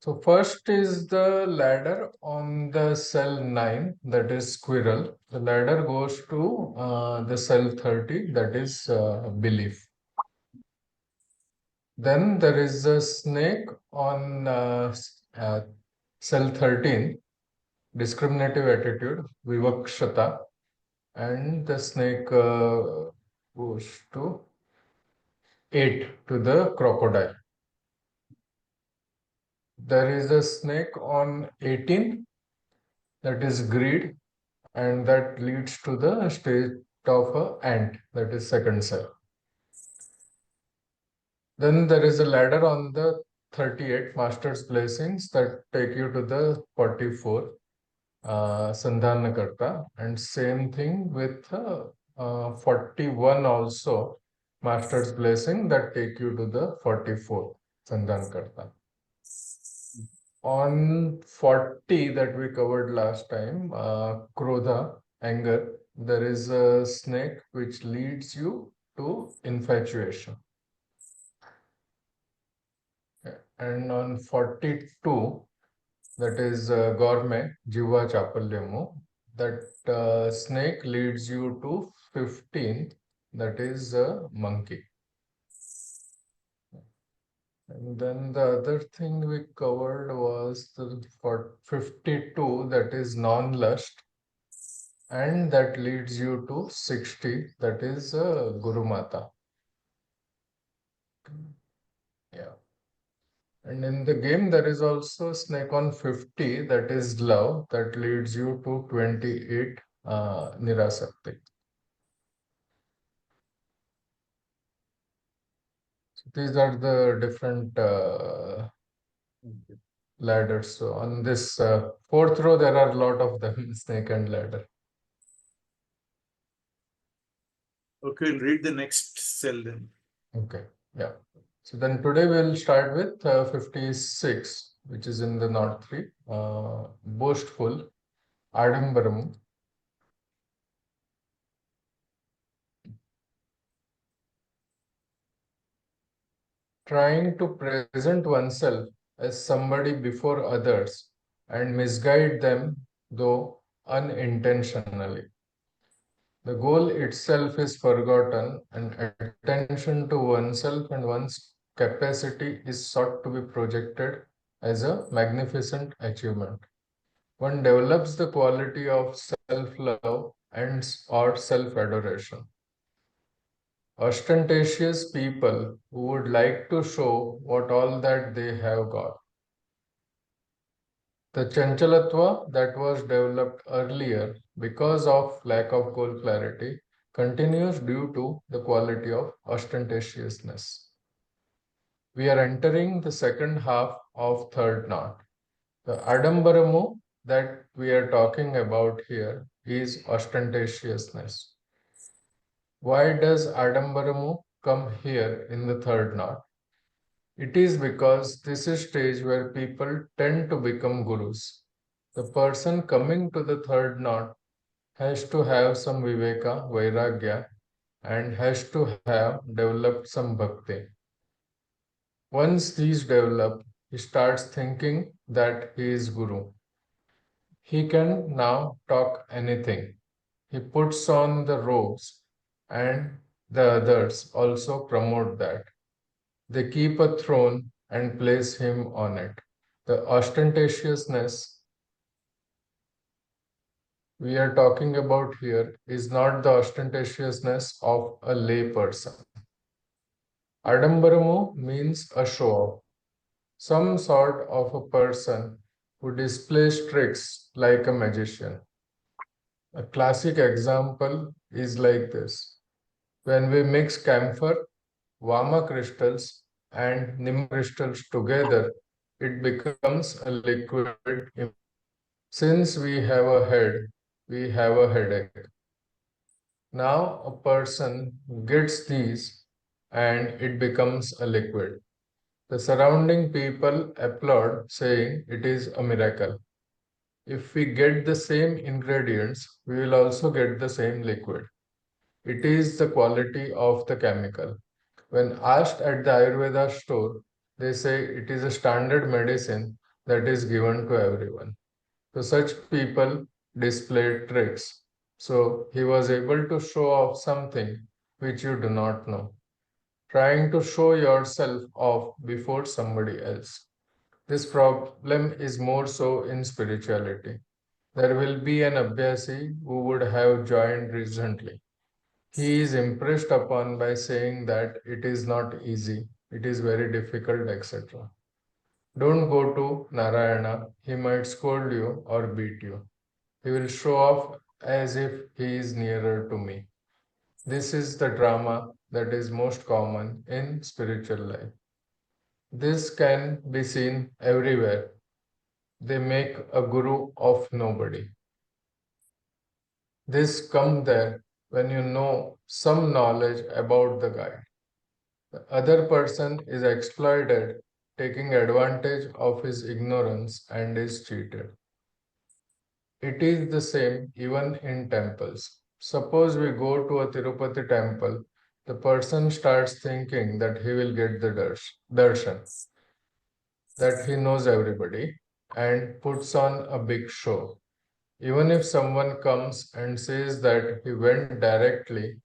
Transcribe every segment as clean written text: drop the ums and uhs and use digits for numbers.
So first is the ladder on the cell 9, that is squirrel. The ladder goes to the cell 30, that is belief. Then there is a snake on cell 13, discriminative attitude, vivakshata, and the snake goes to 8, to the crocodile. There is a snake on 18, that is greed, and that leads to the state of a ant, that is second cell. Then there is a ladder on the 38, master's blessings, that take you to the 44, Sandhanakarta, and same thing with 41 also, master's blessing, that take you to the 44, Sandhanakarta. On 40 that we covered last time, Krodha, anger, there is a snake which leads you to infatuation. And on 42, that is Gourmet, Jiva Chapalyamu, that snake leads you to 15, that is a monkey. And then the other thing we covered was the for 52, that is non-lust, and that leads you to 60, that is Guru Mata. Yeah. And in the game, there is also snake on 50, that is love, that leads you to 28, Nirasakti. So these are the different ladders. So on this fourth row, there are a lot of them, snake and ladder. Okay, we'll read the next cell then. Okay, yeah. So then today we'll start with 56, which is in the North 3, boastful, Adambaramu. Trying to present oneself as somebody before others and misguide them, though unintentionally. The goal itself is forgotten, and attention to oneself and one's capacity is sought to be projected as a magnificent achievement. One develops the quality of self-love and or self-adoration. Ostentatious people who would like to show what all that they have got. The chanchalatva that was developed earlier because of lack of goal clarity continues due to the quality of ostentatiousness. We are entering the second half of third knot. The adambaramu that we are talking about here is ostentatiousness. Why does adambaramu come here in the third knot? It is because this is stage where people tend to become gurus. The person coming to the third knot has to have some viveka, vairagya, and has to have developed some bhakti. Once these develop, he starts thinking that he is guru. He can now talk anything. He puts on the robes, and the others also promote that. They keep a throne and place him on it. The ostentatiousness we are talking about here is not the ostentatiousness of a lay person. Adambaramu means a show off, some sort of a person who displays tricks like a magician. A classic example is like this. When we mix camphor, Vama crystals, and Nim crystals together, it becomes a liquid. Since we have a head, we have a headache. Now a person gets these and it becomes a liquid. The surrounding people applaud, saying it is a miracle. If we get the same ingredients, we will also get the same liquid. It is the quality of the chemical. When asked at the Ayurveda store, they say it is a standard medicine that is given to everyone. So such people display tricks. So he was able to show off something which you do not know, trying to show yourself off before somebody else. This problem is more so in spirituality. There will be an Abhyasi who would have joined recently. He is impressed upon by saying that it is not easy, it is very difficult, etc. Don't go to Narayana, he might scold you or beat you. He will show off as if he is nearer to me. This is the drama that is most common in spiritual life. This can be seen everywhere. They make a guru of nobody. This come there when you know some knowledge about the guy. The other person is exploited, taking advantage of his ignorance and is cheated. It is the same even in temples. Suppose we go to a Tirupati temple, the person starts thinking that he will get the darshan, that he knows everybody, and puts on a big show. Even if someone comes and says that he went directly,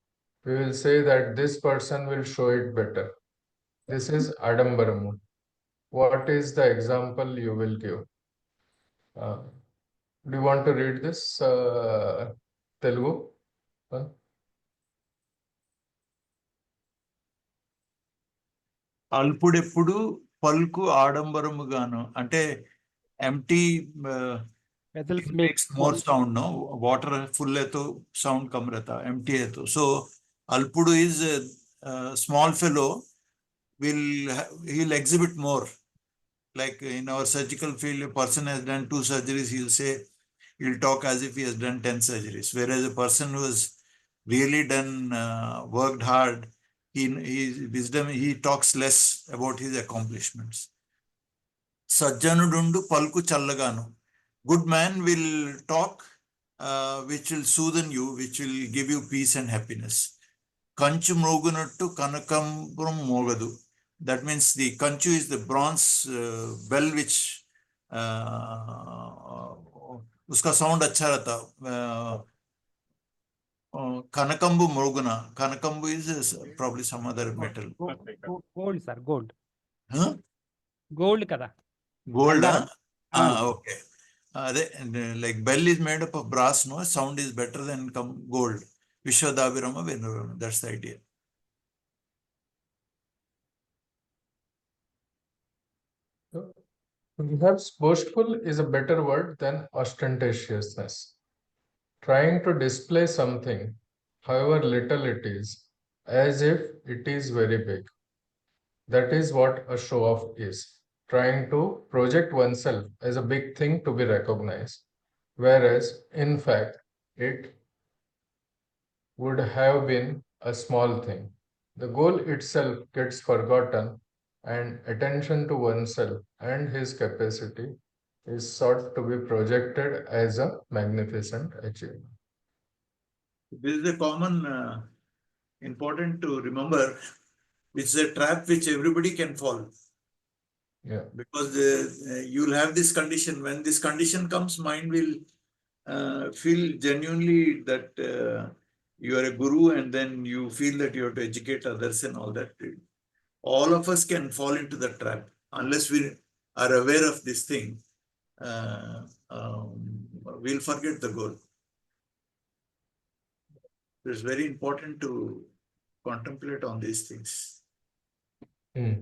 we will say that this person will show it better. This is Adambaramu. What is the example you will give? Uh, do you want to read this, Telugu? One? అల్పుడెప్పుడు పలుకు ఆడంబరముగాను అంటే empty Vessels it make makes more sound, no? Water full hai to sound kam rehta, empty hai to. So alpudu is a small fellow he'll exhibit more. Like in our surgical field, a person has done 2 surgeries, he'll talk as if he has done 10 surgeries. Whereas a person who has really done worked hard, he talks less about his accomplishments. Sajjanudundu palku challaganu. Good man will talk which will soothe you, which will give you peace and happiness. Kanchu mogunattu kanakambram mogadu. That means the kanchu is the bronze bell which uska sound acha rehta. Kanakambu moguna. Kanakambu is probably some other metal. gold, sir, gold. Huh? Gold kada. Gold, Bangaram. okay. Like bell is made up of brass, no? Sound is better than gold. Vishwadabhirama Venurama. That's the idea. Perhaps boastful is a better word than ostentatiousness. Trying to display something, however little it is, as if it is very big. That is what a show off is. Trying to project oneself as a big thing to be recognized, whereas in fact it would have been a small thing. The goal itself gets forgotten, and attention to oneself and his capacity is sought to be projected as a magnificent achievement. This is a common, important to remember. It's a trap which everybody can fall. Yeah. Because you'll have this condition. When this condition comes, mind will feel genuinely that you are a guru, and then you feel that you have to educate others and all that. All of us can fall into the trap unless we are aware of this thing. We'll forget the goal. It's very important to contemplate on these things. Yeah.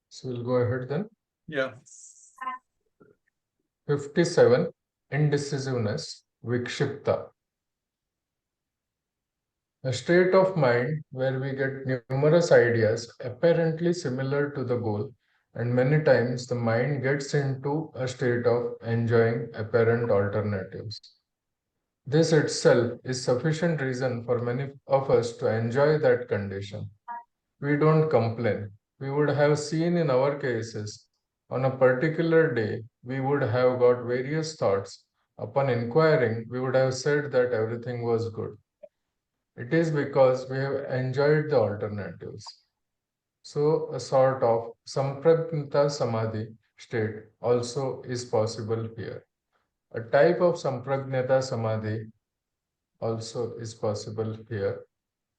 So we'll go ahead then. Yeah. 57. Indecisiveness, Vikshipta. A state of mind where we get numerous ideas apparently similar to the goal, and many times the mind gets into a state of enjoying apparent alternatives. This itself is sufficient reason for many of us to enjoy that condition. We don't complain. We would have seen in our cases, on a particular day, we would have got various thoughts upon inquiring, we would have said that everything was good. It is because we have enjoyed the alternatives. So a sort of sampragnata samadhi state also is possible here. A type of sampragnata samadhi also is possible here.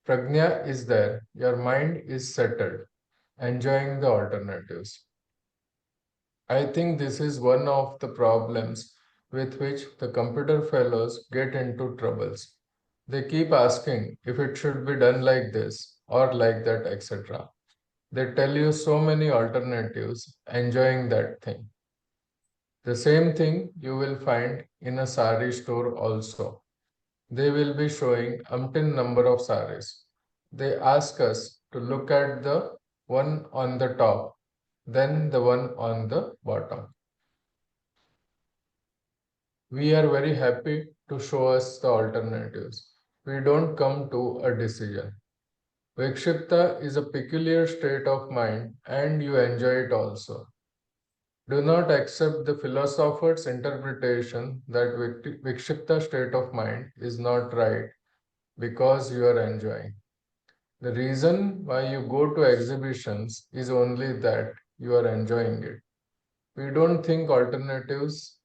Prajna is there, your mind is settled, enjoying the alternatives. I think this is one of the problems with which the computer fellows get into troubles. They keep asking if it should be done like this or like that, etc. They tell you so many alternatives, enjoying that thing. The same thing you will find in a sari store also. They will be showing umpteen number of saris. They ask us to look at the one on the top, then the one on the bottom. We are very happy to show us the alternatives. We don't come to a decision. Vikshipta is a peculiar state of mind and you enjoy it also. Do not accept the philosopher's interpretation that Vikshipta state of mind is not right because you are enjoying. The reason why you go to exhibitions is only that you are enjoying it. We don't think alternatives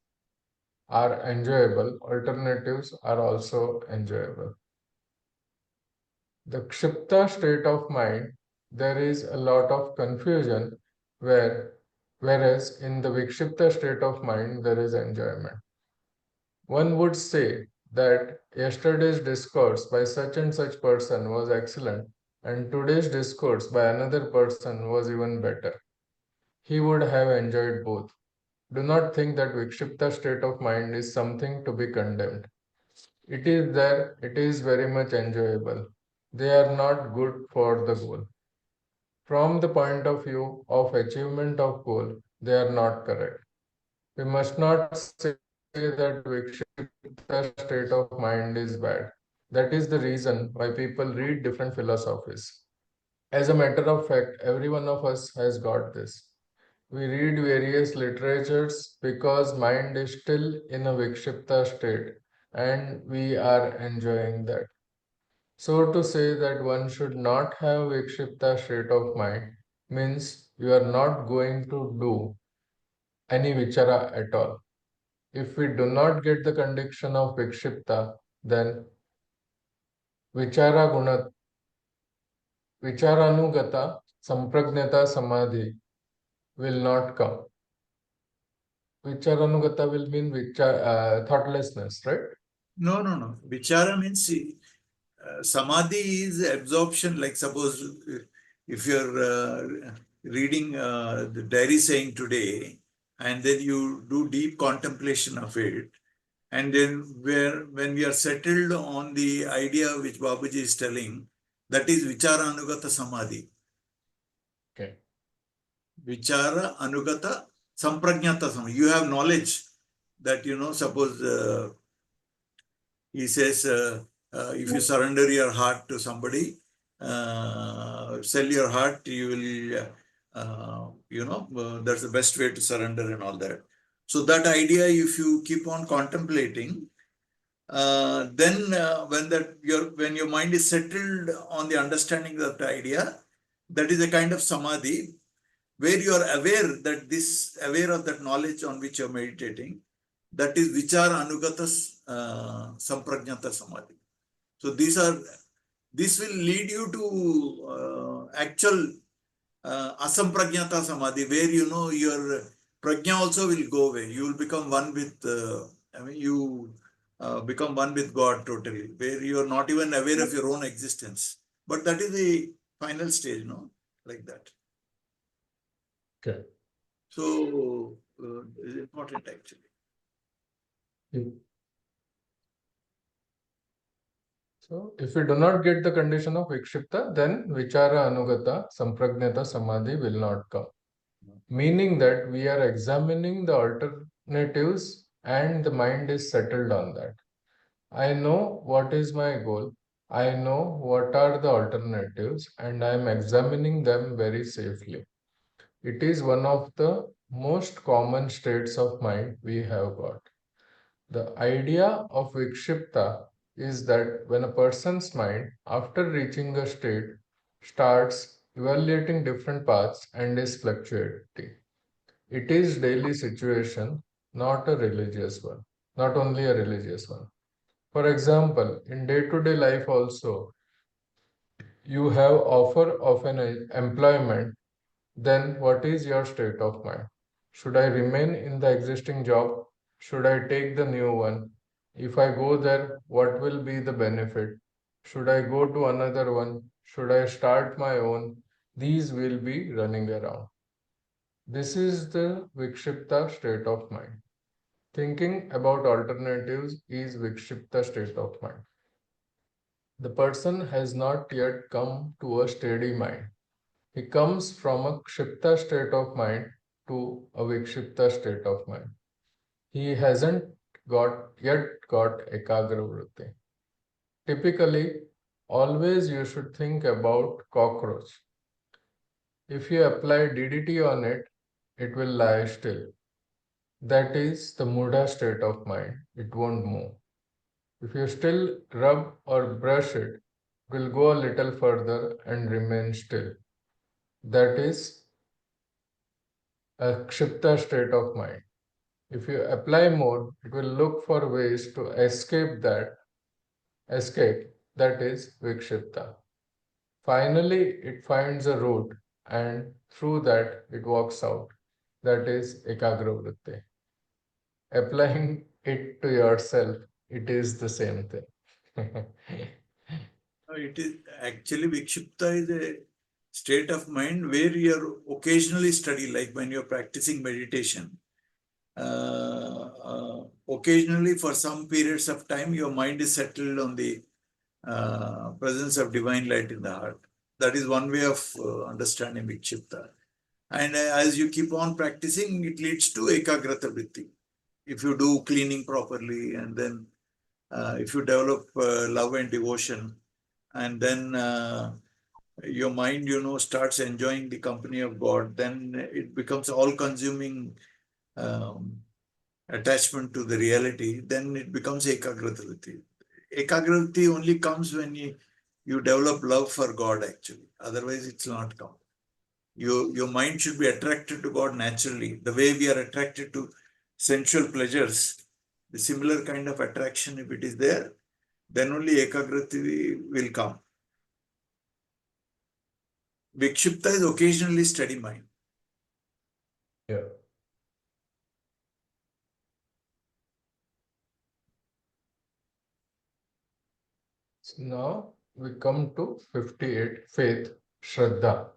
are enjoyable, alternatives are also enjoyable. The Kshipta state of mind, there is a lot of confusion whereas in the Vikshipta state of mind, there is enjoyment. One would say that yesterday's discourse by such and such person was excellent and today's discourse by another person was even better. He would have enjoyed both. Do not think that Vikshipta state of mind is something to be condemned. It is there, it is very much enjoyable. They are not good for the goal. From the point of view of achievement of goal, they are not correct. We must not say that Vikshipta state of mind is bad. That is the reason why people read different philosophies. As a matter of fact, every one of us has got this. We read various literatures because mind is still in a Vikshipta state and we are enjoying that. So to say that one should not have Vikshipta state of mind means you are not going to do any vichara at all. If we do not get the condition of Vikshipta, then vichara guna, vicharanugata sampragnata samadhi will not come. Vicharanugata will mean thoughtlessness, right? No, no, no. Vichara means samadhi is absorption. Like suppose if you're reading the diary saying today, and then you do deep contemplation of it, and then when we are settled on the idea which Babuji is telling, that is vichara anugata samadhi. Okay. Vichara anugata sampragnata samadhi. You have knowledge that, suppose he says, if you surrender your heart to somebody, sell your heart, you will, that's the best way to surrender and all that. So that idea, if you keep on contemplating, then when your mind is settled on the understanding of the idea, that is a kind of samadhi where you are aware of that knowledge on which you are meditating. That is vichara anugata sampragnata samadhi. So this will lead you to actual asampragnata samadhi, where your prajna also will go away. You will become one with you become one with God totally, where you are not even aware of your own existence. But that is the final stage, like that. Okay. So it's important actually. So if we do not get the condition of Vikshipta, then Vichara Anugata Sampragnata Samadhi will not come. Meaning that we are examining the alternatives and the mind is settled on that. I know what is my goal. I know what are the alternatives and I am examining them very safely. It is one of the most common states of mind we have got. The idea of Vikshipta is that when a person's mind, after reaching a state, starts evaluating different paths and is fluctuating. It is daily situation, not a religious one, not only a religious one. For example, in day-to-day life also, you have offer of an employment, then what is your state of mind? Should I remain in the existing job? Should I take the new one? If I go there, what will be the benefit? Should I go to another one? Should I start my own? These will be running around. This is the Vikshipta state of mind. Thinking about alternatives is Vikshipta state of mind. The person has not yet come to a steady mind. He comes from a Kshipta state of mind to a Vikshipta state of mind. He hasn't yet got Ekagra Vritti. Typically, always you should think about cockroach. If you apply DDT on it, it will lie still. That is the Mudha state of mind. It won't move. If you still rub or brush it, it will go a little further and remain still. That is a Kshipta state of mind. If you apply more, it will look for ways to escape, that is Vikshipta. Finally, it finds a route and through that it walks out, that is Ekagra Vritti. Applying it to yourself, it is the same thing. It is actually Vikshipta is a state of mind where you're occasionally study, like when you're practicing meditation. Occasionally, for some periods of time, your mind is settled on the presence of divine light in the heart. That is one way of understanding Vikshipta. And as you keep on practicing, it leads to Ekagrata Vritti. If you do cleaning properly, and then if you develop love and devotion, and then your mind, starts enjoying the company of God, then it becomes all-consuming attachment to the reality, then it becomes Ekagrata Vritti. Ekagrata Vritti only comes when you develop love for God, actually. Otherwise, it's not come. Your mind should be attracted to God naturally. The way we are attracted to sensual pleasures, the similar kind of attraction, if it is there, then only Ekagrati will come. Vikshipta is occasionally steady mind. Yeah. So now we come to 58, faith, Shraddha.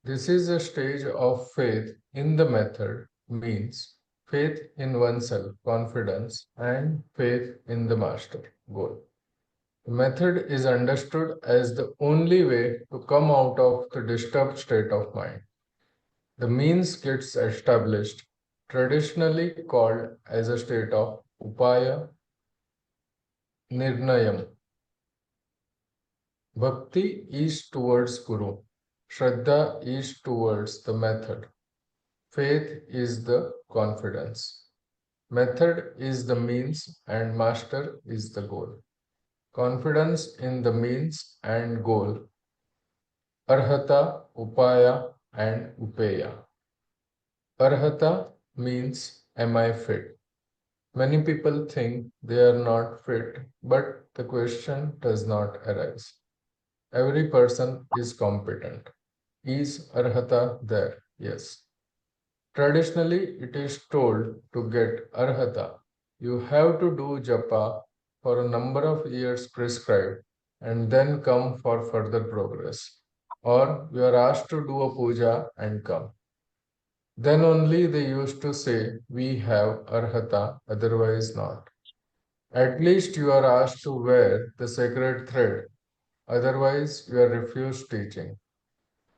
This is a stage of faith in the method, means faith in oneself, confidence, and faith in the master, goal. The method is understood as the only way to come out of the disturbed state of mind. The means gets established, traditionally called as a state of upaya nirnayam. Bhakti is towards Guru. Shraddha is towards the method. Faith is the confidence. Method is the means and master is the goal. Confidence in the means and goal. Arhata, upaya, and upeya. Arhata means am I fit? Many people think they are not fit, but the question does not arise. Every person is competent. Is arhata there? Yes. Traditionally, it is told to get arhata. You have to do japa for a number of years prescribed and then come for further progress. Or you are asked to do a puja and come. Then only they used to say, we have arhata, otherwise not. At least you are asked to wear the sacred thread, otherwise you are refused teaching.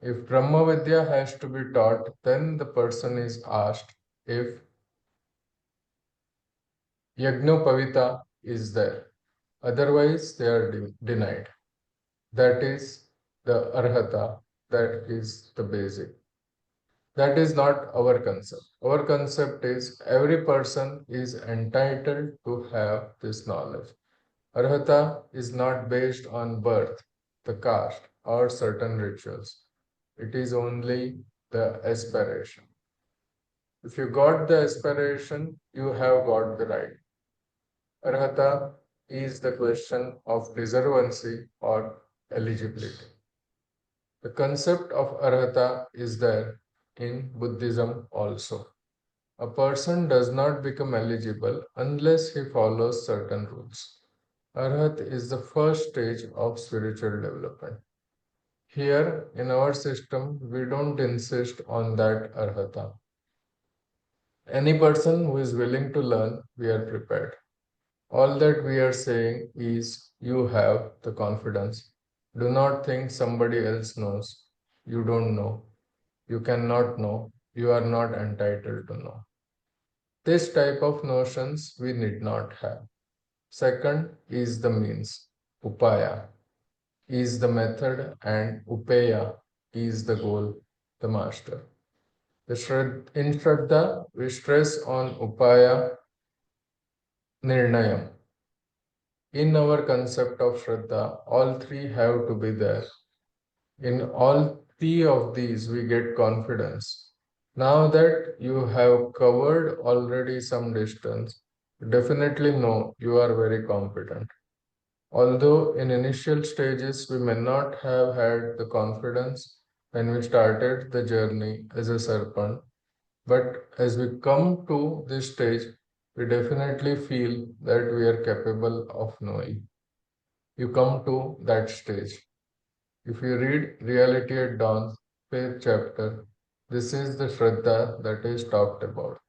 If Brahma Vidya has to be taught, then the person is asked if Yagnopavita is there. Otherwise, they are denied. That is the Arhata, that is the basic. That is not our concept. Our concept is every person is entitled to have this knowledge. Arhata is not based on birth, the caste, or certain rituals. It is only the aspiration. If you got the aspiration, you have got the right. Arhata is the question of deservancy or eligibility. The concept of arhata is there in Buddhism also. A person does not become eligible unless he follows certain rules. Arhat is the first stage of spiritual development. Here in our system, we don't insist on that arhata. Any person who is willing to learn, we are prepared. All that we are saying is you have the confidence. Do not think somebody else knows. You don't know. You cannot know. You are not entitled to know. This type of notions we need not have. Second is the means. Upaya is the method and upeya is the goal, the master. In Shraddha, we stress on upaya nirnayam. In our concept of Shraddha, all three have to be there. In all three of these, we get confidence. Now that you have covered already some distance, definitely know you are very competent. Although in initial stages we may not have had the confidence when we started the journey as a serpent, but as we come to this stage, we definitely feel that we are capable of knowing. You come to that stage. If you read Reality at Dawn, 5th chapter, this is the Shraddha that is talked about.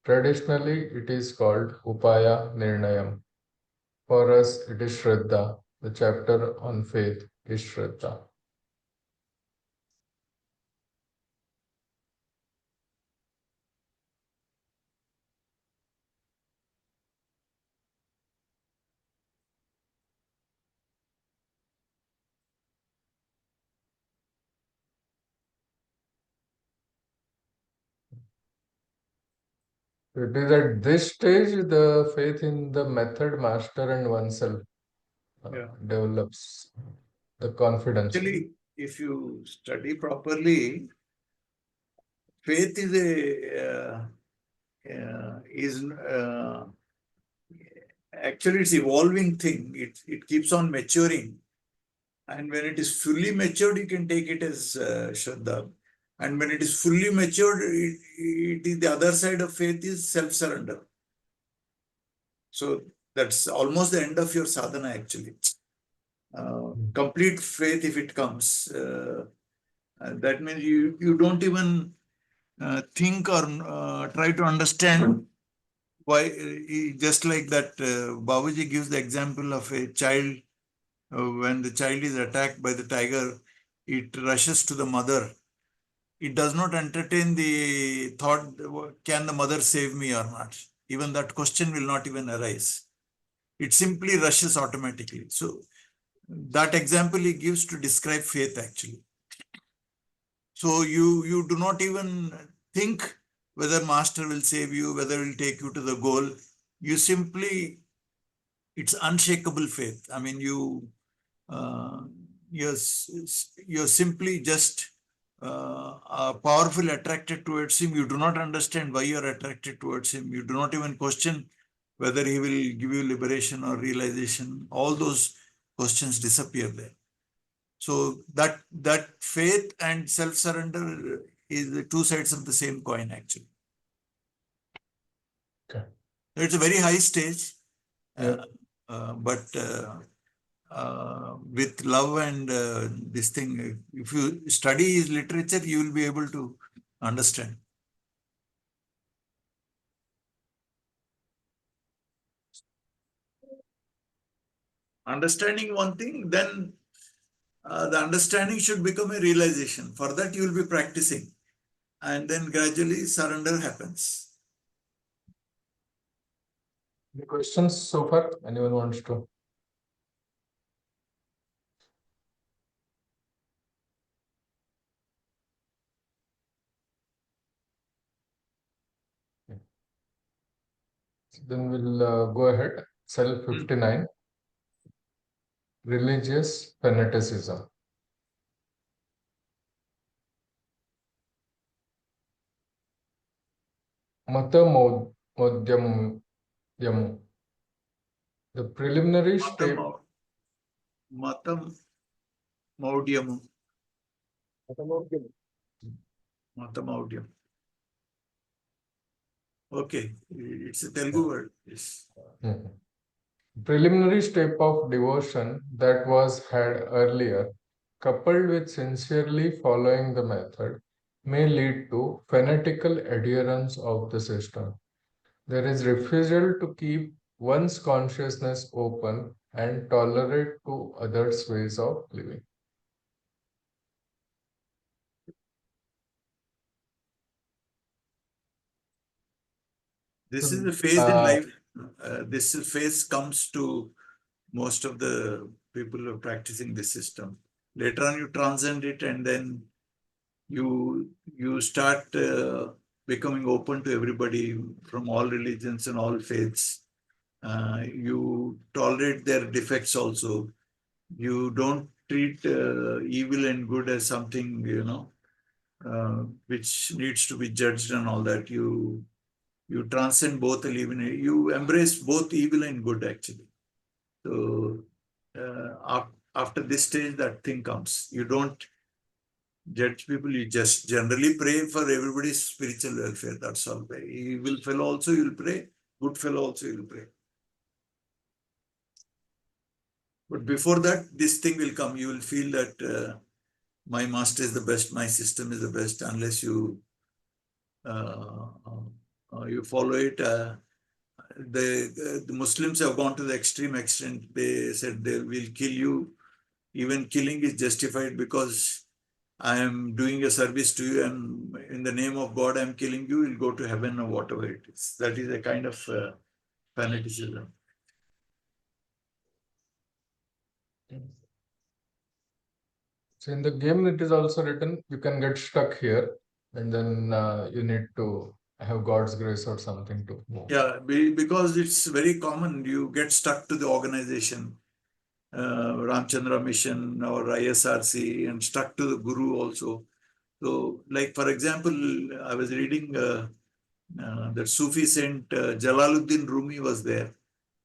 Traditionally, it is called Upaya Nirnayam. For us, it is Shraddha. The chapter on faith is Shraddha. It is at this stage the faith in the method, master, and oneself develops the confidence. Actually, if you study properly, faith is actually it's evolving thing. It keeps on maturing, and when it is fully matured, you can take it as Shraddha. And when it is fully matured, it is the other side of faith is self-surrender. So that's almost the end of your sadhana actually. Complete faith if it comes. That means you don't even think or try to understand why, just like that Babuji gives the example of a child, when the child is attacked by the tiger, it rushes to the mother. It does not entertain the thought, can the mother save me or not? Even that question will not even arise. It simply rushes automatically. So that example he gives to describe faith actually. So you do not even think whether master will save you, whether it will take you to the goal. You simply, it's unshakable faith. I mean, you're simply just powerfully attracted towards him. You do not understand why you're attracted towards him. You do not even question whether he will give you liberation or realization. All those questions disappear there. So that faith and self-surrender is the two sides of the same coin, actually. Okay. It's a very high stage, Yeah. but with love and this thing, if you study his literature, you will be able to understand. Understanding one thing, then the understanding should become a realization. For that, you will be practicing. And then gradually surrender happens. Any questions so far? Anyone wants to? Then we'll go ahead. Cell 59. Religious fanaticism. Mata Modyamu. The preliminary step. Matam Maudyam. Matamaudyam. Okay, it's a Telugu word. Yes. Preliminary step of devotion that was had earlier, coupled with sincerely following the method, may lead to fanatical adherence of the system. There is refusal to keep one's consciousness open and tolerate to others' ways of living. This is a phase in life. This phase comes to most of the people who are practicing this system. Later on, you transcend it, and then you start becoming open to everybody from all religions and all faiths. You tolerate their defects also. You don't treat evil and good as something, which needs to be judged and all that. You transcend both, you embrace both evil and good actually. So after this stage, that thing comes. You don't judge people, you just generally pray for everybody's spiritual welfare. That's all. Evil fellow also you'll pray, good fellow also you'll pray. But before that, this thing will come. You will feel that my master is the best, my system is the best, unless you follow it. The Muslims have gone to the extreme extent. They said they will kill you. Even killing is justified because I am doing a service to you, and in the name of God, I am killing you. You'll go to heaven or whatever it is. That is a kind of fanaticism. So in the game, it is also written, you can get stuck here, and then you need to have God's grace or something to move. Yeah, because it's very common. You get stuck to the organization, Ramchandra Mission or ISRC, and stuck to the Guru also. So, like for example, I was reading that Sufi saint Jalaluddin Rumi was there.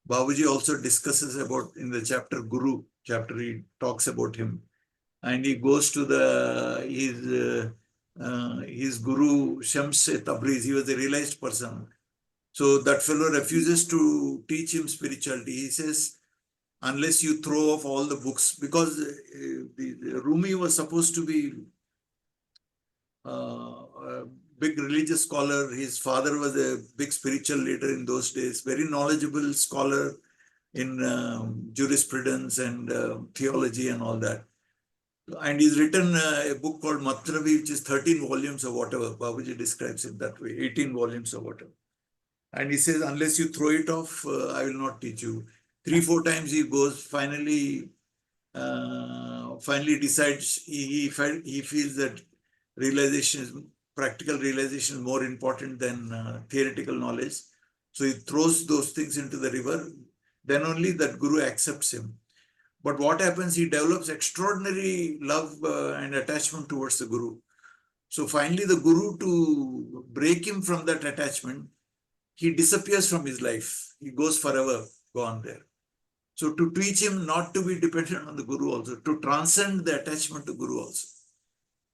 Babuji also discusses about in the chapter Guru chapter. He talks about him, and he goes to his guru Shams Tabriz. He was a realized person. So that fellow refuses to teach him spirituality. He says, unless you throw off all the books, because the Rumi was supposed to be a big religious scholar. His father was a big spiritual leader in those days, very knowledgeable scholar in jurisprudence and theology and all that. And he's written a book called Matnavi, which is 13 volumes or whatever. Babuji describes it that way, 18 volumes or whatever. And he says, unless you throw it off, I will not teach you. 3-4 times he goes, finally decides, he feels that practical realization is more important than theoretical knowledge. So he throws those things into the river. Then only that guru accepts him. But what happens, he develops extraordinary love and attachment towards the guru. So finally the guru, to break him from that attachment, he disappears from his life. He goes forever gone there. So to teach him not to be dependent on the guru also, to transcend the attachment to guru also.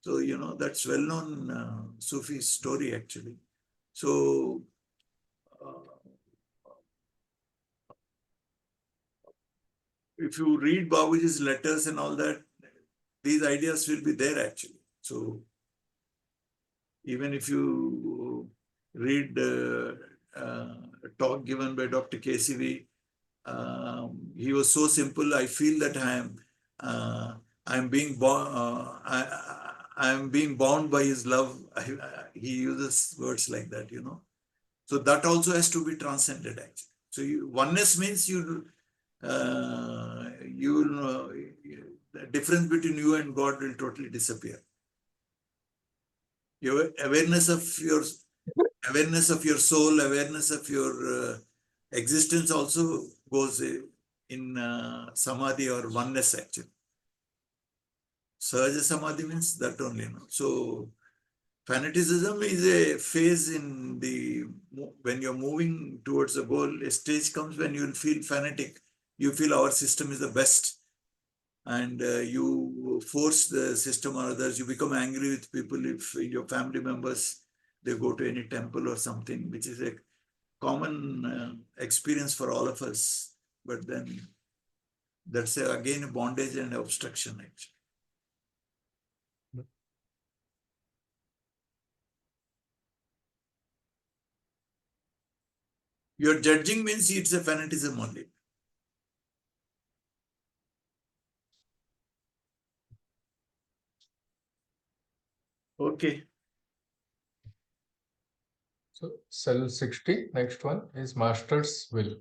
So, that's well-known Sufi story actually. So, if you read Babuji's letters and all that, these ideas will be there actually. So, even if you read a talk given by Dr. KCV, he was so simple. I feel that I am being bound by his love. He uses words like that, So that also has to be transcended actually. So oneness means the difference between you and God will totally disappear. Your awareness of your soul, awareness of your existence also goes in samadhi or oneness actually. Sahaja samadhi means that only. No? So fanaticism is a phase in the, when you're moving towards a goal, a stage comes when you'll feel fanatic. You feel our system is the best. And you force the system or others. You become angry with people if your family members, they go to any temple or something, which is a common experience for all of us. But then that's again a bondage and obstruction actually. Your judging means it's a fanatism only. Okay. So cell 60, next one is Master's Will.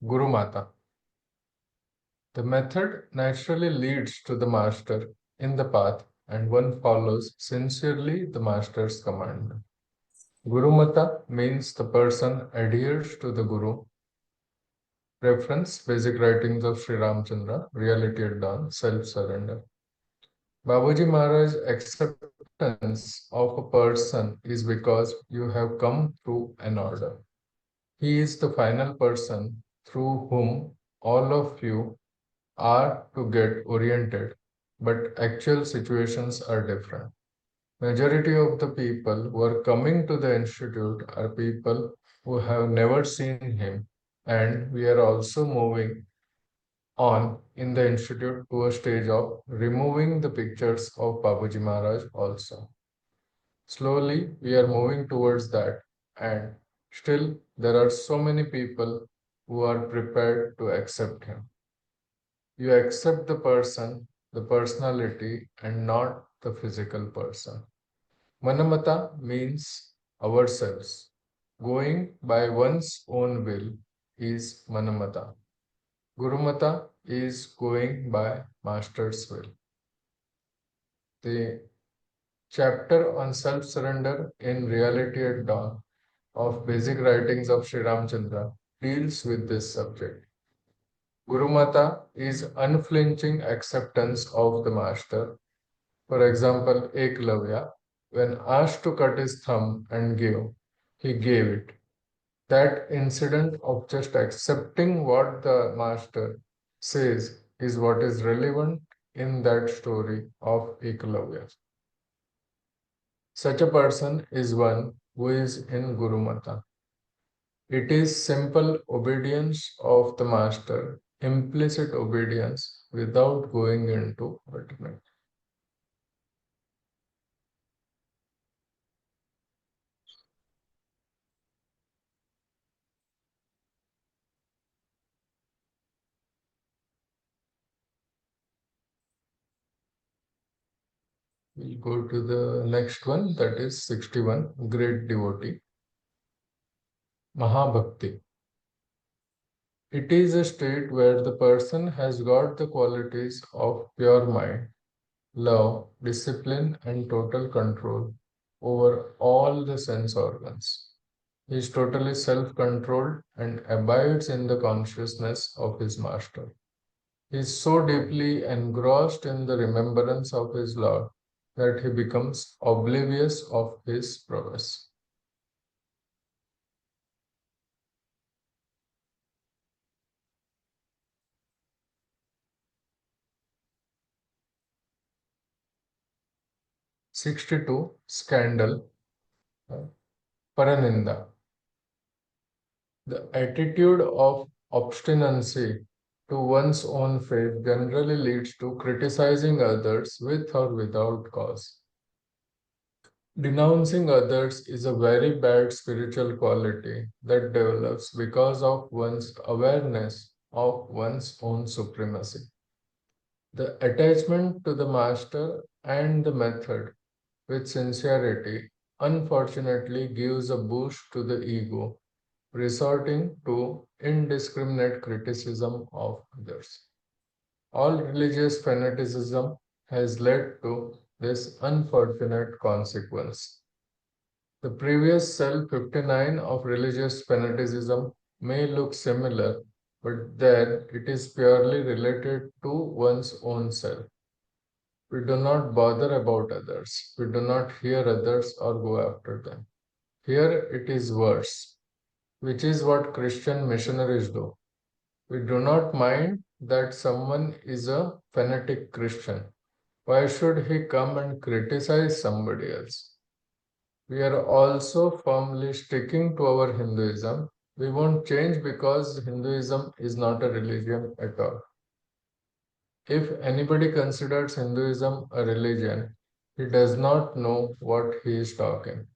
Guru Mata. The method naturally leads to the master in the path, and one follows sincerely the master's command. Guru Mata means the person adheres to the Guru. Reference basic writings of Sri Ramchandra, Reality at Dawn, Self Surrender. Babuji Maharaj's acceptance of a person is because you have come through an order. He is the final person through whom all of you are to get oriented, but actual situations are different. Majority of the people who are coming to the institute are people who have never seen him, and we are also moving on in the institute to a stage of removing the pictures of Babuji Maharaj also. Slowly, we are moving towards that, and still there are so many people who are prepared to accept him. You accept the person, the personality, and not the physical person. Manamata means ourselves. Going by one's own will is Manamata. Gurumata is going by Master's will. The chapter on self-surrender in Reality at Dawn of Basic Writings of Sri Ramchandra deals with this subject. Gurumata is unflinching acceptance of the master. For example, Eklavya, when asked to cut his thumb and give, he gave it. That incident of just accepting what the master says is what is relevant in that story of Eklavya. Such a person is one who is in Gurumata. It is simple obedience of the master, implicit obedience without going into ultimate. We'll go to the next one, that is 61, Great Devotee. Mahabhakti. It is a state where the person has got the qualities of pure mind, love, discipline, and total control over all the sense organs. He is totally self-controlled and abides in the consciousness of his master. He is so deeply engrossed in the remembrance of his Lord that he becomes oblivious of his prowess. (62) Scandal, Paraninda. The attitude of obstinacy to one's own faith generally leads to criticizing others with or without cause. Denouncing others is a very bad spiritual quality that develops because of one's awareness of one's own supremacy. The attachment to the master and the method with sincerity unfortunately gives a boost to the ego, resorting to indiscriminate criticism of others. All religious fanaticism has led to this unfortunate consequence. The previous cell 59 of religious fanaticism may look similar, but there it is purely related to one's own self. We do not bother about others. We do not hear others or go after them. Here it is worse, which is what Christian missionaries do. We do not mind that someone is a fanatic Christian. Why should he come and criticize somebody else? We are also firmly sticking to our Hinduism. We won't change because Hinduism is not a religion at all. If anybody considers Hinduism a religion, he does not know what he is talking.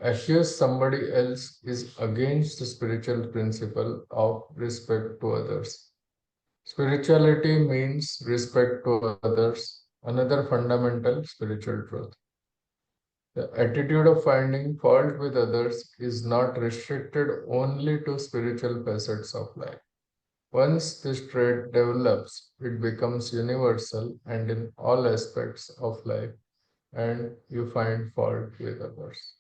Accuse somebody else is against the spiritual principle of respect to others. Spirituality means respect to others, another fundamental spiritual truth. The attitude of finding fault with others is not restricted only to spiritual facets of life. Once this trait develops, it becomes universal and in all aspects of life, and you find fault with others.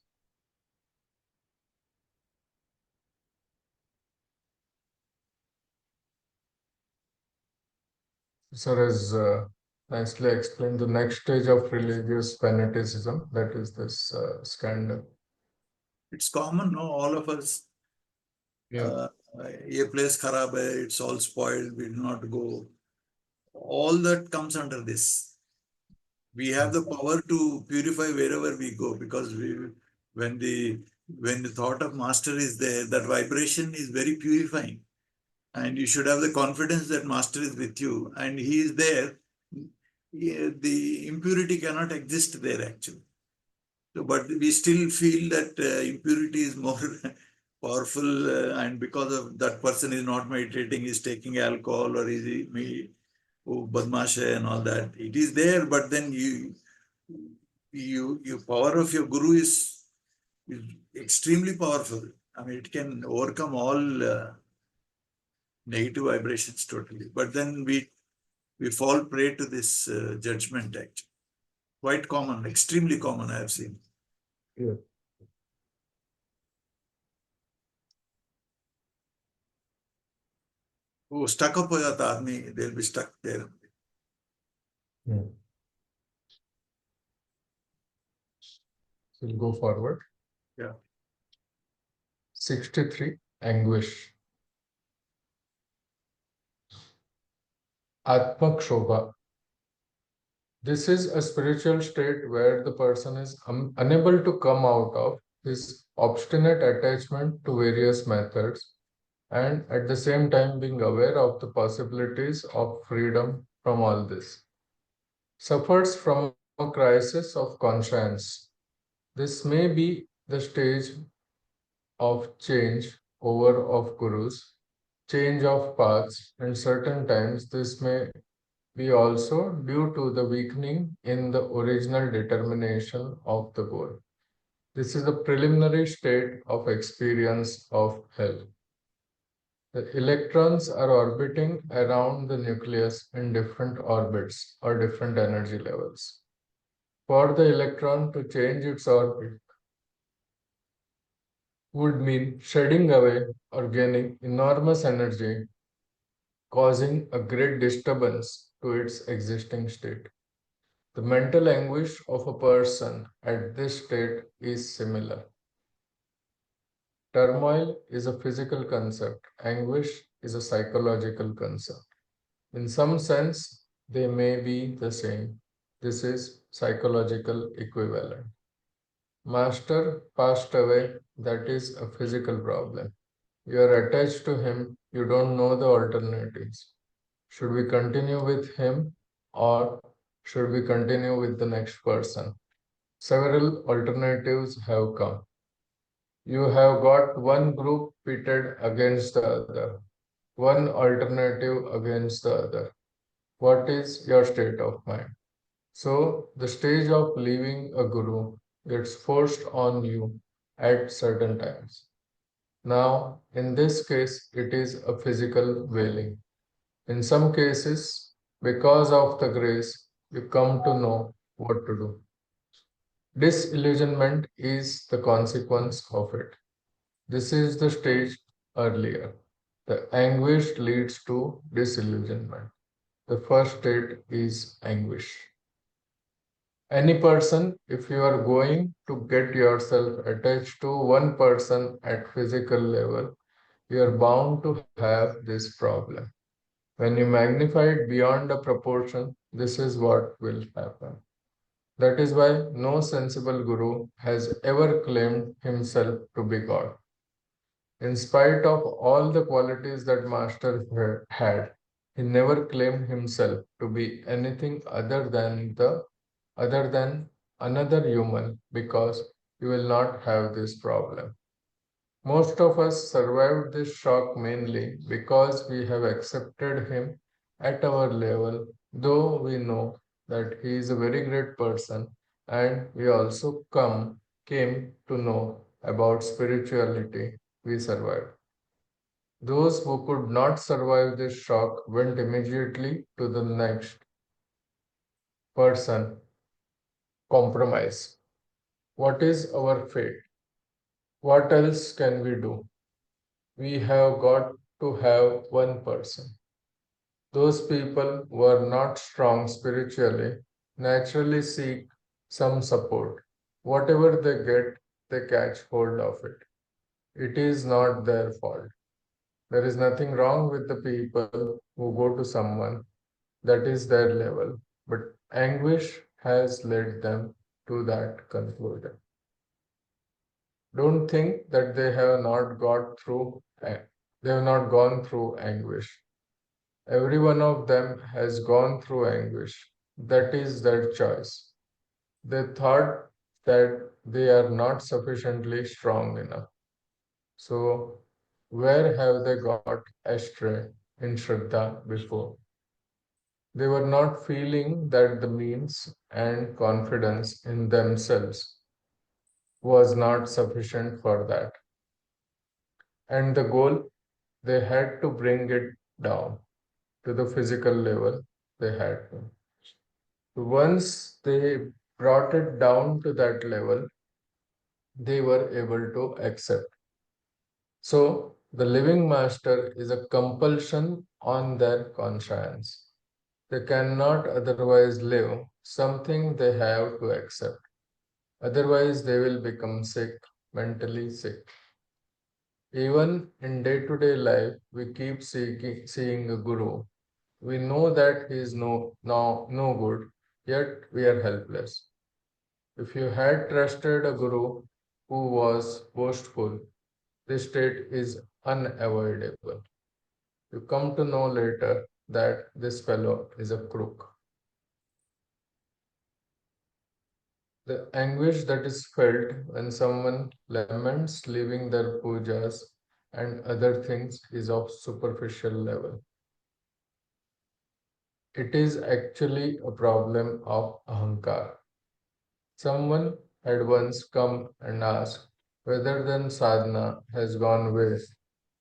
Sir has nicely explained the next stage of religious fanaticism, that is this scandal. It's common, no? All of us, Yeah. a place kharab hai, it's all spoiled, we do not go. All that comes under this. We have the power to purify wherever we go, because when the thought of master is there, that vibration is very purifying. And you should have the confidence that master is with you and he is there. The impurity cannot exist there actually. So, but we still feel that impurity is more powerful, and because of that person is not meditating, is taking alcohol, or is he badmash hai and all that. It is there, but then your power of your guru is extremely powerful. I mean, it can overcome all negative vibrations totally. But then we fall prey to this judgment actually. Quite common, extremely common, I have seen. Yeah. वो stuck up हो जाता आदमी, they'll be stuck there. Hmm. So we'll go forward. Yeah. 63. Anguish. Atmakshobha. This is a spiritual state where the person is unable to come out of his obstinate attachment to various methods and at the same time being aware of the possibilities of freedom from all this. Suffers from a crisis of conscience. This may be the stage of change over of gurus, change of paths, and certain times this may be also due to the weakening in the original determination of the goal. This is the preliminary state of experience of hell. The electrons are orbiting around the nucleus in different orbits or different energy levels. For the electron to change its orbit would mean shedding away or gaining enormous energy, causing a great disturbance to its existing state. The mental anguish of a person at this state is similar. Turmoil is a physical concept, anguish is a psychological concept. In some sense, they may be the same. This is psychological equivalent. Master passed away, that is a physical problem. You are attached to him, you don't know the alternatives. Should we continue with him or should we continue with the next person? Several alternatives have come. You have got one group pitted against the other, one alternative against the other. What is your state of mind? So, the stage of leaving a guru gets forced on you at certain times. Now, in this case, it is a physical wailing. In some cases, because of the grace, you come to know what to do. Disillusionment is the consequence of it. This is the stage earlier. The anguish leads to disillusionment. The first state is anguish. Any person, if you are going to get yourself attached to one person at physical level, you are bound to have this problem. When you magnify it beyond a proportion, this is what will happen. That is why no sensible guru has ever claimed himself to be God. In spite of all the qualities that Master had, he never claimed himself to be anything other than another human, because you will not have this problem. Most of us survived this shock mainly because we have accepted him at our level, though we know that he is a very great person, and we also came to know about spirituality. We survived. Those who could not survive this shock went immediately to the next person. Compromise. What is our fate? What else can we do? We have got to have one person. Those people who are not strong spiritually naturally seek some support. Whatever they get, they catch hold of it. It is not their fault. There is nothing wrong with the people who go to someone that is their level, but anguish has led them to that conclusion. Don't think that they have not gone through anguish. Every one of them has gone through anguish. That is their choice. They thought that they are not sufficiently strong enough. So, where have they got astray in Shraddha before? They were not feeling that the means and confidence in themselves was not sufficient for that. And the goal, they had to bring it down to the physical level. They had to. Once they brought it down to that level, they were able to accept. So, the living master is a compulsion on their conscience. They cannot otherwise live, something they have to accept. Otherwise, they will become sick, mentally sick. Even in day to day life, we keep seeing a guru. We know that he is no good, yet we are helpless. If you had trusted a guru who was boastful, this state is unavoidable. You come to know later that this fellow is a crook. The anguish that is felt when someone laments leaving their pujas and other things is of superficial level. It is actually a problem of ahankar. Someone had once come and asked whether then sadhana has gone waste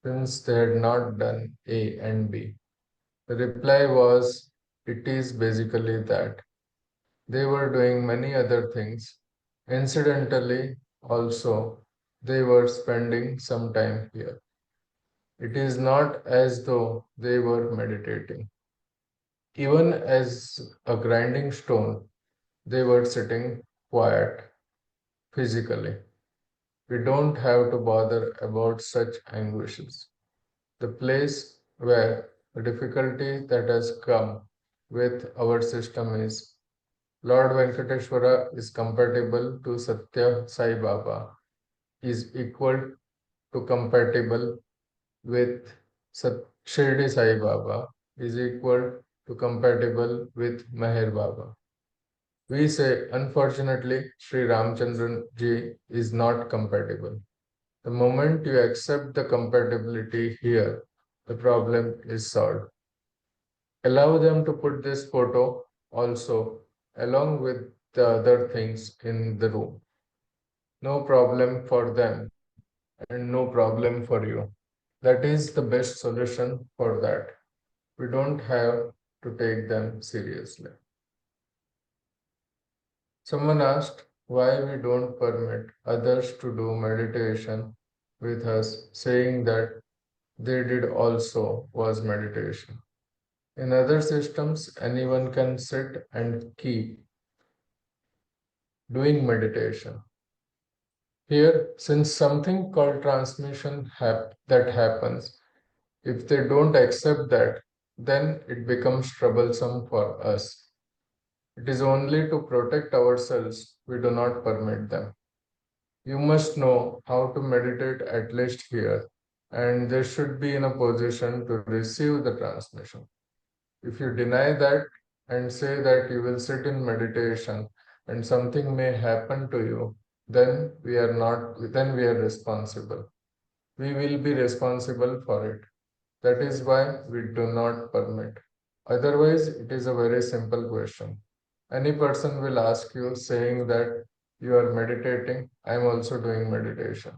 since they had not done A and B. The reply was, it is basically that. They were doing many other things. Incidentally, also, they were spending some time here. It is not as though they were meditating. Even as a grinding stone, they were sitting quiet physically. We don't have to bother about such anguishes. The place where the difficulty that has come with our system is Lord Venkateshwara is compatible to Satya Sai Baba, is equal to compatible with Shirdi Sai Baba, is equal to compatible with Meher Baba. We say, unfortunately, Sri Ramchandran ji is not compatible. The moment you accept the compatibility here, the problem is solved. Allow them to put this photo also along with the other things in the room. No problem for them and no problem for you. That is the best solution for that. We don't have to take them seriously. Someone asked, why we don't permit others to do meditation with us, saying that they did also was meditation. In other systems, anyone can sit and keep doing meditation. Here, since something called transmission that happens, if they don't accept that, then it becomes troublesome for us. It is only to protect ourselves we do not permit them. You must know how to meditate at least here, and they should be in a position to receive the transmission. If you deny that and say that you will sit in meditation and something may happen to you, then we are responsible. We will be responsible for it. That is why we do not permit. Otherwise, it is a very simple question. Any person will ask you saying that you are meditating, I am also doing meditation.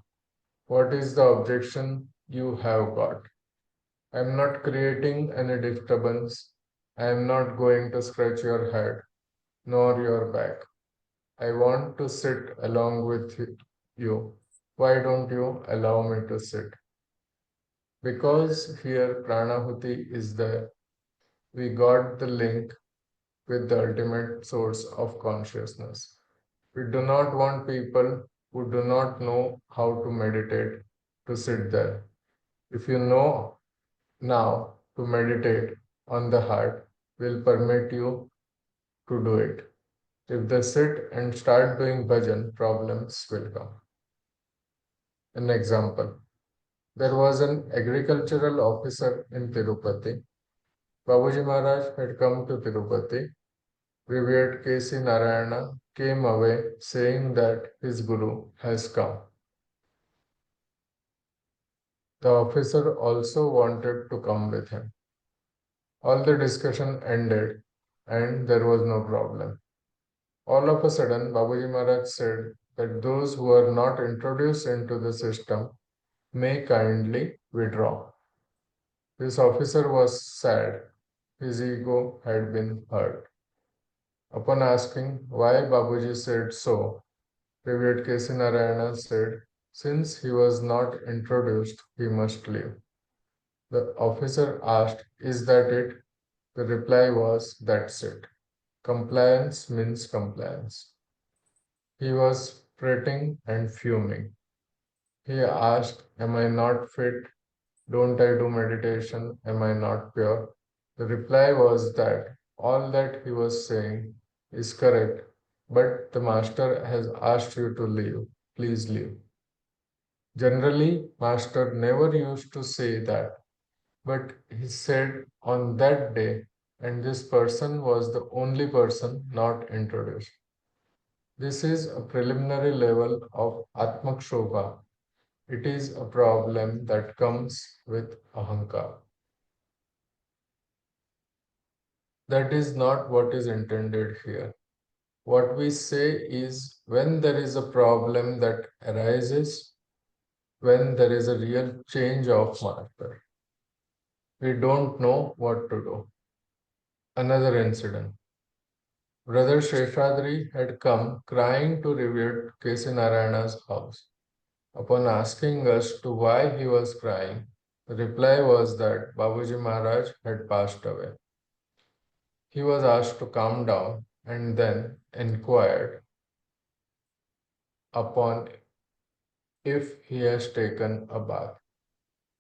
What is the objection you have got? I am not creating any disturbance. I am not going to scratch your head nor your back. I want to sit along with you. Why don't you allow me to sit? Because here Pranahuti is there. We got the link with the ultimate source of consciousness. We do not want people who do not know how to meditate to sit there. If you know now to meditate on the heart, will permit you to do it. If they sit and start doing bhajan, problems will come. An example, there was an agricultural officer in Tirupati. Babuji Maharaj had come to Tirupati. Revered K.C. Narayana came away saying that his Guru has come. The officer also wanted to come with him. All the discussion ended and there was no problem. All of a sudden, Babuji Maharaj said that those who are not introduced into the system may kindly withdraw. This officer was sad. His ego had been hurt. Upon asking why Babuji said so, Revered K.C. Narayana said, since he was not introduced, he must leave. The officer asked, is that it? The reply was, that's it. Compliance means compliance. He was fretting and fuming. He asked, am I not fit? Don't I do meditation? Am I not pure? The reply was that all that he was saying is correct, but the master has asked you to leave. Please leave. Generally, master never used to say that, but he said on that day, and this person was the only person not introduced. This is a preliminary level of Atmakshobha. It is a problem that comes with Ahankar. That is not what is intended here. What we say is when there is a problem that arises, when there is a real change of master, we don't know what to do. Another incident. Brother Sheshadri had come crying to revered K.C. Narayana's house. Upon asking us to why he was crying, the reply was that Babuji Maharaj had passed away. He was asked to calm down and then inquired upon if he has taken a bath.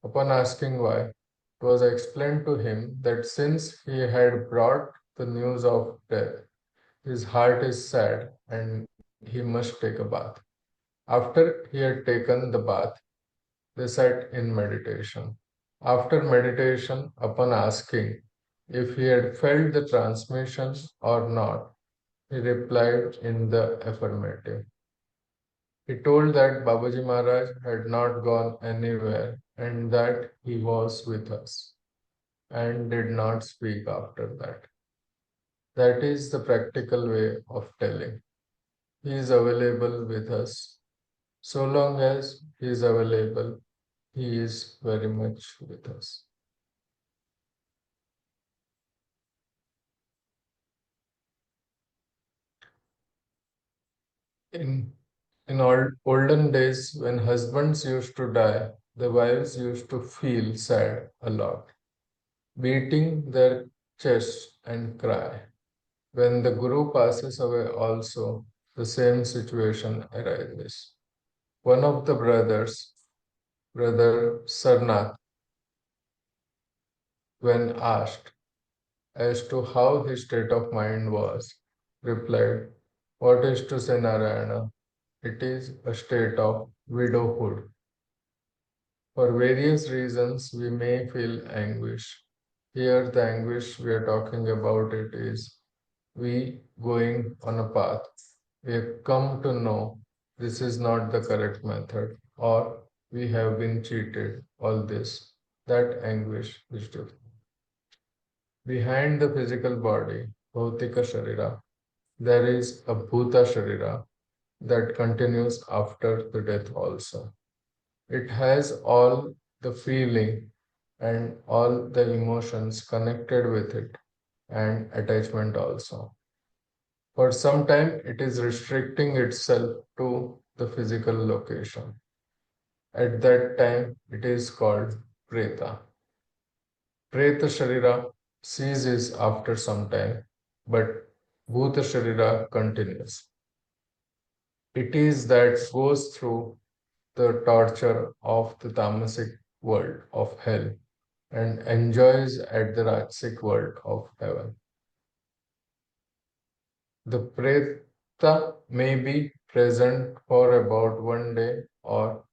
Upon asking why, it was explained to him that since he had brought the news of death, his heart is sad and he must take a bath. After he had taken the bath, they sat in meditation. After meditation, upon asking if he had felt the transmission or not, he replied in the affirmative. He told that Babaji Maharaj had not gone anywhere and that he was with us and did not speak after that. That is the practical way of telling. He is available with us. So long as he is available, he is very much with us. In olden days, when husbands used to die, the wives used to feel sad a lot, beating their chests and cry. When the Guru passes away, also the same situation arises. One of the brothers, Brother Sarnath, when asked as to how his state of mind was, replied, "What is to say, Narayana? It is a state of widowhood. For various reasons, we may feel anguish. Here, the anguish we are talking about it is we going on a path. We have come to know this is not the correct method, or we have been cheated. All this, that anguish is different. Behind the physical body, Bhautika Sharira, there is a Bhuta Sharira that continues after the death also. It has all the feeling and all the emotions connected with it and attachment also. For some time, it is restricting itself to the physical location. At that time, it is called Preta. Preta Sharira ceases after some time, but Bhuta Sharira continues. It is that goes through the torture of the tamasic world of hell and enjoys at the rajasic world of heaven. The preta may be present for about 1 day or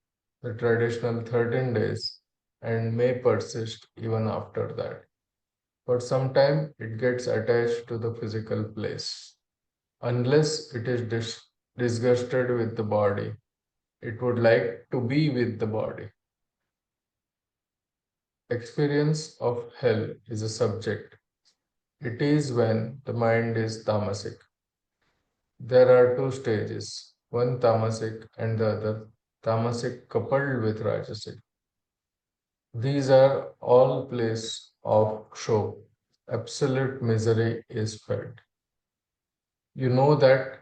the traditional 13 days and may persist even after that. For some time, it gets attached to the physical place. Unless it is disgusted with the body, it would like to be with the body. Experience of hell is a subject. It is when the mind is tamasic. There are two stages, one tamasic and the other tamasic coupled with rajasic. These are all places of show. Absolute misery is felt. You know that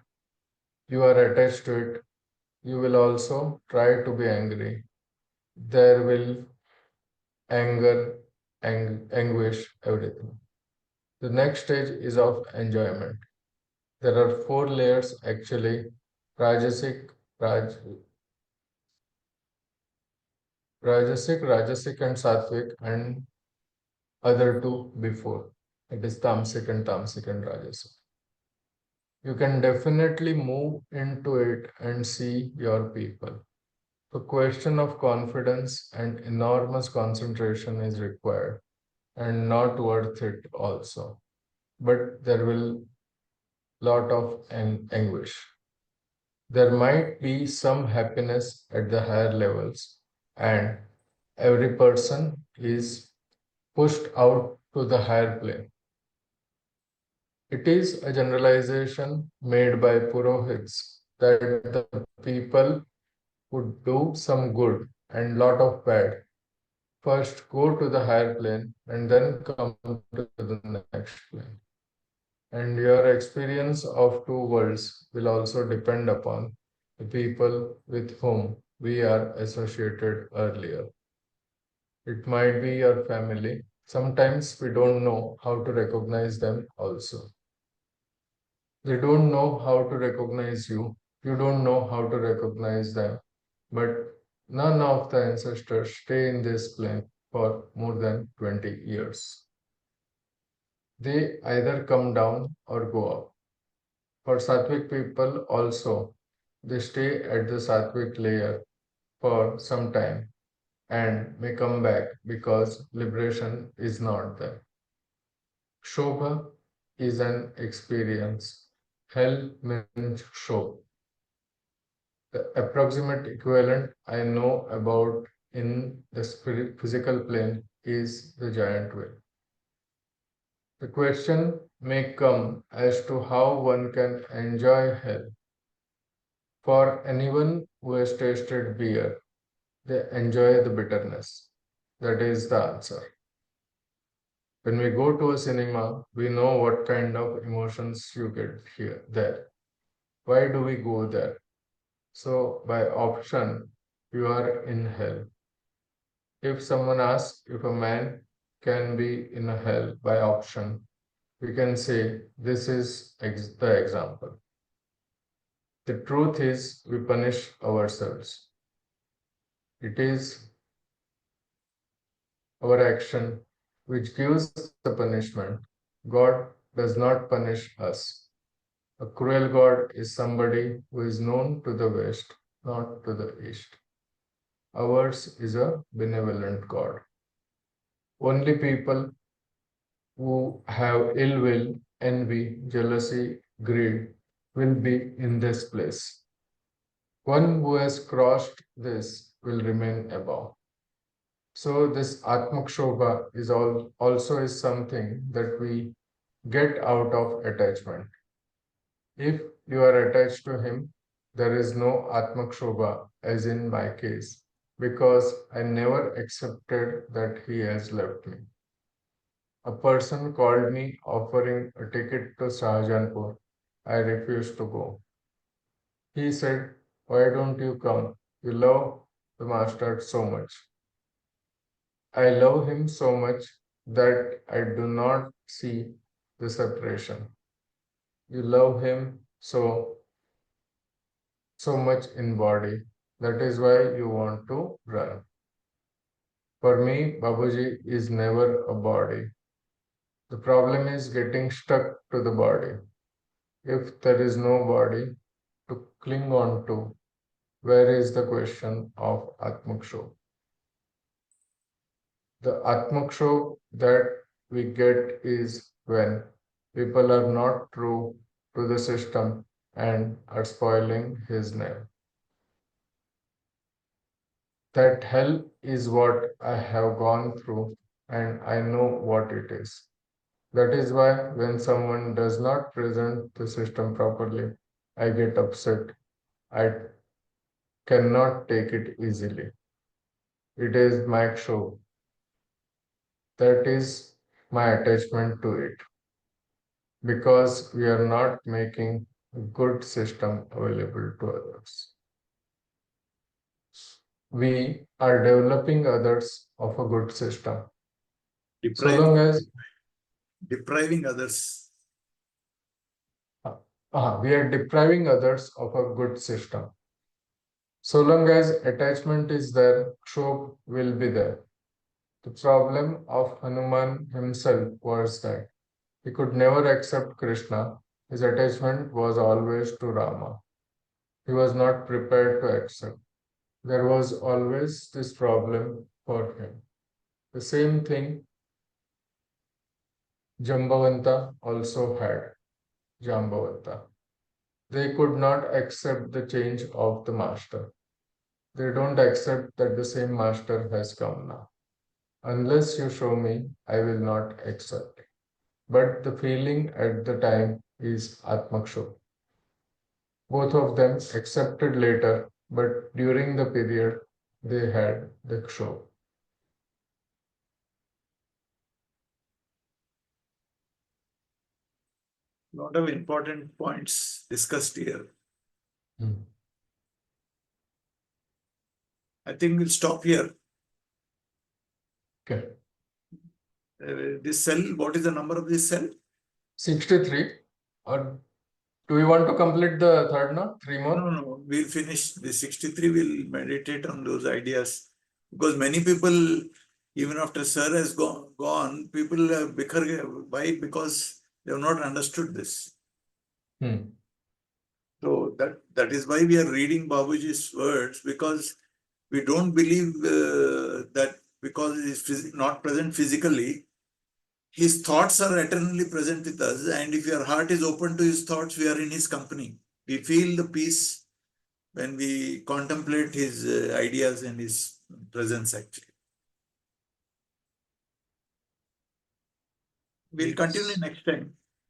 you are attached to it. You will also try to be angry. There will anger, anguish, everything. The next stage is of enjoyment. There are four layers actually: Rajasic, Raj, Rajasic and Sattvic, and other two before. It is Tamasic and Rajasic. You can definitely move into it and see your people. The question of confidence and enormous concentration is required and not worth it also. But there will lot of anguish. There might be some happiness at the higher levels, and every person is pushed out to the higher plane. It is a generalization made by Purohits that the people who do some good and lot of bad first go to the higher plane and then come to the next plane. And your experience of two worlds will also depend upon the people with whom we are associated earlier. It might be your family. Sometimes we don't know how to recognize them also. They don't know how to recognize you. You don't know how to recognize them. But none of the ancestors stay in this plane for more than 20 years. They either come down or go up. For Sattvic people also, they stay at the Sattvic layer for some time and may come back because liberation is not there. Shobha is an experience. Hell means show. The approximate equivalent I know about in the physical plane is the giant whale. The question may come as to how one can enjoy hell. For anyone who has tasted beer, they enjoy the bitterness. That is the answer. When we go to a cinema, we know what kind of emotions you get here there. Why do we go there? So by option, you are in hell. If someone asks if a man can be in a hell by option, we can say this is the example. The truth is we punish ourselves. It is our action which gives the punishment. God does not punish us. A cruel God is somebody who is known to the West, not to the East. Ours is a benevolent God. Only people who have ill will, envy, jealousy, greed will be in this place. One who has crossed this will remain above. So this Atmakshobha is also is something that we get out of attachment. If you are attached to him, there is no Atmakshobha, as in my case, because I never accepted that he has left me. A person called me offering a ticket to Shahjahanpur. I refused to go. He said, "Why don't you come? You love the master so much." I love him so much that I do not see the separation. You love him so much in body. That is why you want to run. For me, Babuji is never a body. The problem is getting stuck to the body. If there is no body to cling on to, where is the question of Atmaksho? The Atmaksho that we get is when people are not true to the system and are spoiling his name. That hell is what I have gone through and I know what it is. That is why when someone does not present the system properly, I get upset. I cannot take it easily. It is my show. That is my attachment to it. Because we are not making a good system available to others. We are developing others of a good system. So long as depriving others. we are depriving others of a good system. So long as attachment is there, Kshobh will be there. The problem of Hanuman himself was that he could never accept Krishna. His attachment was always to Rama. He was not prepared to accept. There was always this problem for him. The same thing Jambavanta also had. Jambavanta. They could not accept the change of the master. They don't accept that the same master has come now. Unless you show me, I will not accept. But the feeling at the time is Atmaksho. Both of them accepted later, but during the period they had the Ksho. Lot of important points discussed here. I think we'll stop here. Okay. This cell, what is the number of this cell? 63. Or do we want to complete the third now? 3 more? No, we'll finish the 63. We'll meditate on those ideas. Because many people, even after Sir has gone, people why? Because they have not understood this. So that is why we are reading Babuji's words, because we don't believe that because he is not present physically, his thoughts are eternally present with us. And if your heart is open to his thoughts, we are in his company. We feel the peace when we contemplate his ideas and his presence actually. We'll continue next time.